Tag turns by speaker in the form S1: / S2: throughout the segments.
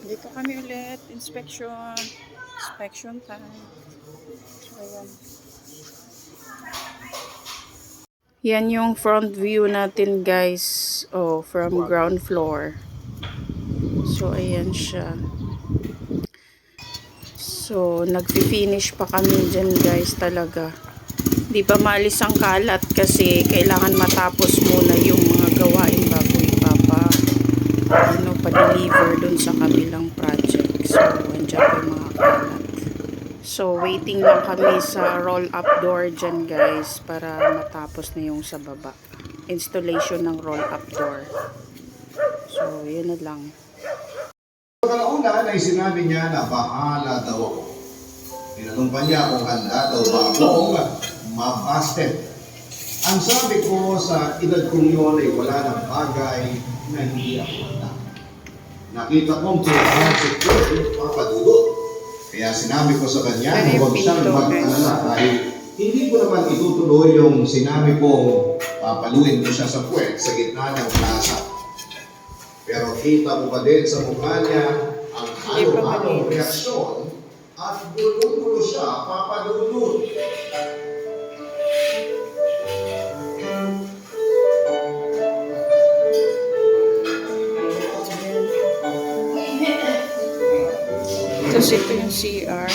S1: Dito kami ulit. Inspection. Inspection time. So, ayan. Yan yung front view natin, guys. Oh, from ground floor. So, ayan siya. So, nagfi-finish pa kami dyan, guys, talaga. Di pa maalis ang kalat kasi kailangan matapos muna yung mga gawain bago pa-deliver dun sa kabilang project. So, andyan pa yung mga kalat. So, waiting lang kami sa roll-up door dyan, guys, para matapos na yung sa baba. Installation ng roll-up door. So, yun na lang.
S2: Pagkalauna ay sinabi niya na bahala daw ako. Tinanong pa niya kung handa daw ba akong mabasted. Ang sabi ko sa edad kong yun ay wala ng bagay na hindi ako handa. Nakita kong si papadulot. Kaya sinabi ko sa kanya na huwag siyang mag-alala dahil hindi ko naman itutuloy yung sinabi kong papaluin ko siya sa puwet sa gitna ng plaza. Pero kita mo pa din sa mukha niya ang halo-halong reaksyon at gulong-gulo siya papadulot.
S1: Tapos ito yung CR.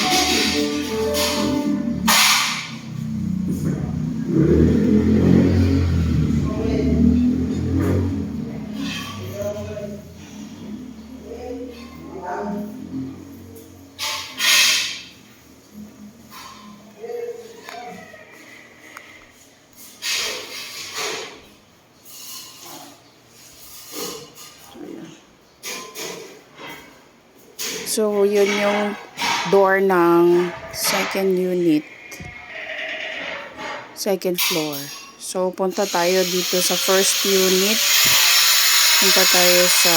S1: So, yun yung door ng second unit. Second floor. So, punta tayo dito sa first unit. Punta tayo sa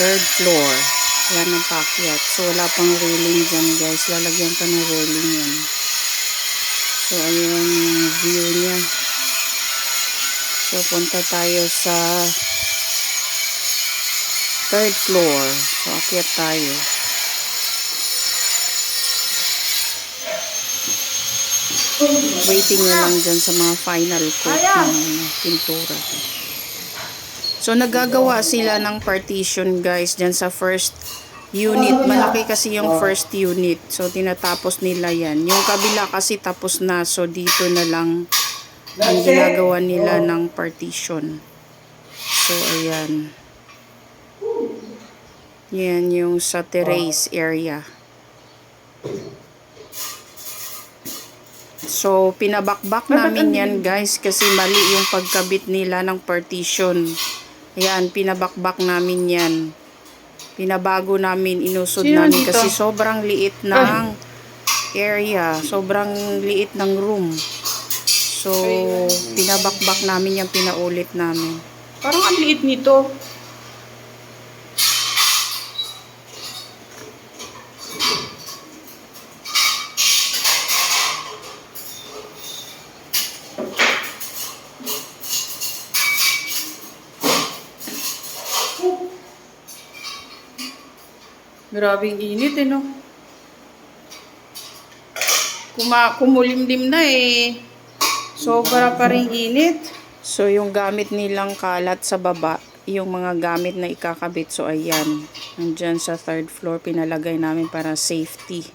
S1: third floor. Yan ang paakyat. So, wala pang railing dyan, guys. Lalagyan pa ng railing yan. So, ayun yung view niya. So, punta tayo sa third floor. So, akyat tayo. Waiting na lang dyan sa mga final coat ng pintura. So, nagagawa sila ng partition, guys, dyan sa first unit. Malaki kasi yung first unit. So, tinatapos nila yan. Yung kabila kasi tapos na. So, dito na lang ang ginagawa nila ng partition. So, ayan. Yan yung sa terrace area. So, pinabakbak namin yan, guys, kasi mali yung pagkabit nila ng partition. Ayan, pinabakbak namin yan. Pinabago namin, inusod namin kasi sobrang liit ng area. Sobrang liit ng room. So, pinabakbak namin yan, pinaulit namin.
S3: Parang ang liit nito.
S1: Grabing init, no? Kumulimlim na eh. Sobra pa rin init. So, yung gamit nilang kalat sa baba, yung mga gamit na ikakabit. So, ayan. Nandyan sa third floor, pinalagay namin para safety.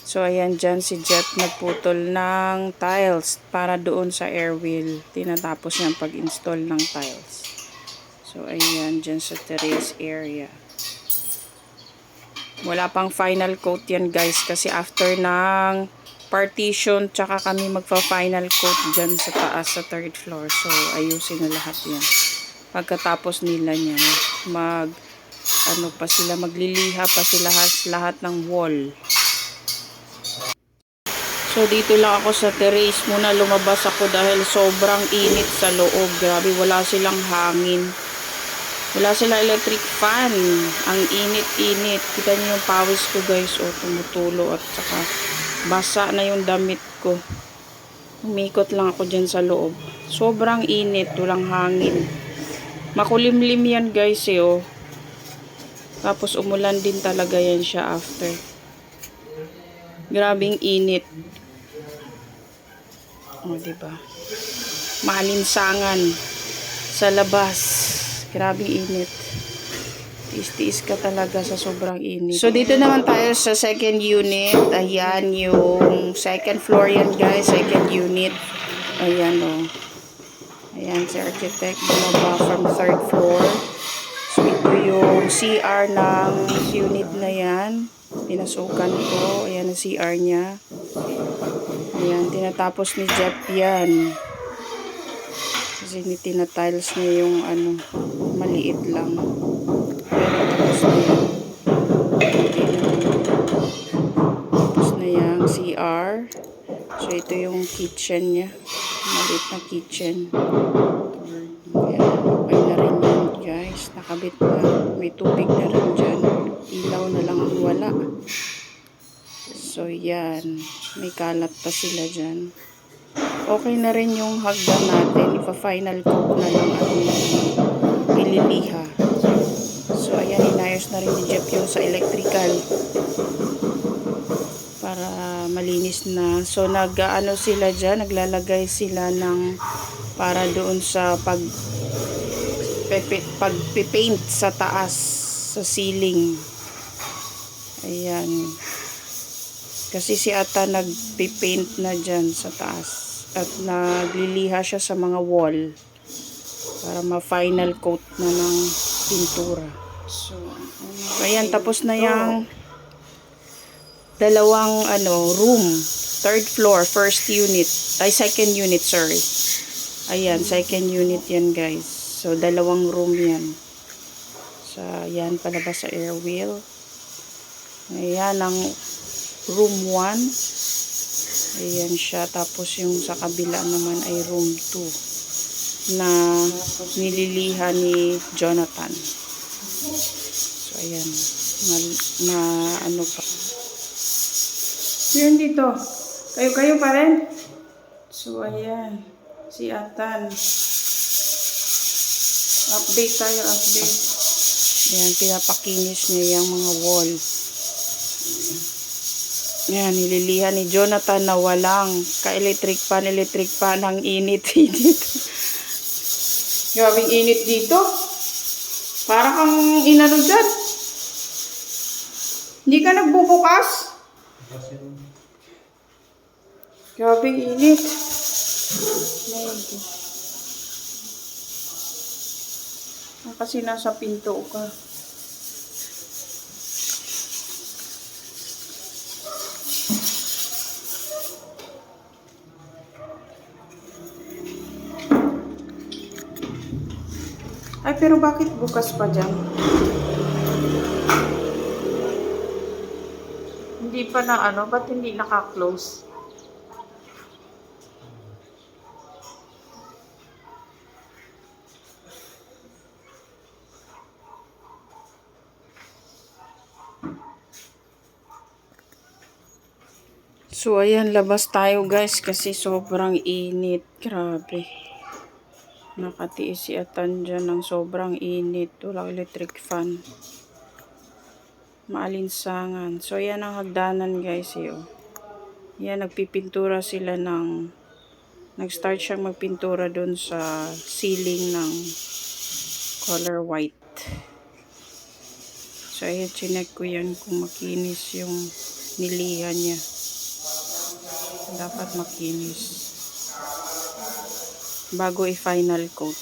S1: So, ayan dyan si Jeff nagputol ng tiles para doon sa air wheel. Tinatapos niya pag-install ng tiles. So, ayan dyan sa terrace area. Wala pang final coat yan, guys, kasi after ng partition, tsaka kami magpa-final coat dyan sa taas sa third floor. So, ayusin na lahat yan. Pagkatapos nila yan, magliliha pa sila lahat ng wall. So, dito lang ako sa terrace muna. Lumabas ako dahil sobrang init sa loob. Grabe, wala silang hangin. Wala silang electric fan. Ang init-init. Kita niyo yung pawis ko, guys. O, tumutulo at saka basa na yung damit ko. Umikot lang ako dyan sa loob. Sobrang init. Walang hangin. Makulimlim yan, guys, eh, oh. Tapos umulan din talaga yan siya after. Grabing init. O, diba? Maalinsangan sa labas. Grabing init. Tiis-tiis ka talaga sa sobrang init. So, dito naman tayo sa second unit. Ayan, yung second floor yan, guys. Second unit. Ayan, o. Ayan, si architect. Bumaba from third floor. So, ito yung CR ng unit na yan. Pinasukan ko. Ayan ang CR niya. Ayan, tinatapos ni Jeff yan. Kasi tinatiles niya yung ano, maliit lang. Tapos na yung CR. So, ito yung kitchen niya. Maliit na kitchen. Ayan, okay na rin yan, guys. Nakabit na. May tubig na rin dyan. Ilaw na lang ang wala. So, yan. May kalat pa sila dyan. Okay na rin yung hagdan natin. Ipa-final coat na lang at ililiha. So, ayan, inayos na rin ni Jeff yung sa electrical para malinis na. So, nag-ano sila dyan, naglalagay sila ng para doon sa pagpipaint sa taas, sa ceiling. Ayan. Kasi si Ata nagpipaint na dyan sa taas at nagliliha siya sa mga wall para ma-final coat na ng pintura. So, ayan, tapos na yung dalawang room, third floor, first unit, second unit, sorry. Ayan, second unit yan, guys. So, dalawang room yan. So, ayan, palabas sa air wheel. Ayan, ang room 1. Ayan siya. Tapos, yung sa kabila naman ay room 2 na nililiha ni Jonathan. So, ayan. Ano pa. Yun dito. Kayo pa rin. So, ayan. Si Atan. Update tayo, update. Ayan, pinapakinis niya yung mga wall. Ayan, nililihan ni Jonathan na walang ka-electric pan ang init-init. Grabing init dito. Para kang inano dyan. Hindi ka nagbubukas? Grabing init. Kasi nasa pinto ka. Ay, pero bakit bukas pa dyan? Hindi pa na ba't hindi naka-close? So, ayan, labas tayo, guys, kasi sobrang init. Grabe. Nakatiis si Atan dyan ng sobrang init. Walang electric fan. Maalinsangan. So, ayan ang hagdanan, guys. Ayan, nagpipintura sila nag-start siyang magpintura doon sa ceiling ng color white. So, ayan, chinek ko yan kung makinis yung niliha niya. Dapat makinis bago i-final coat.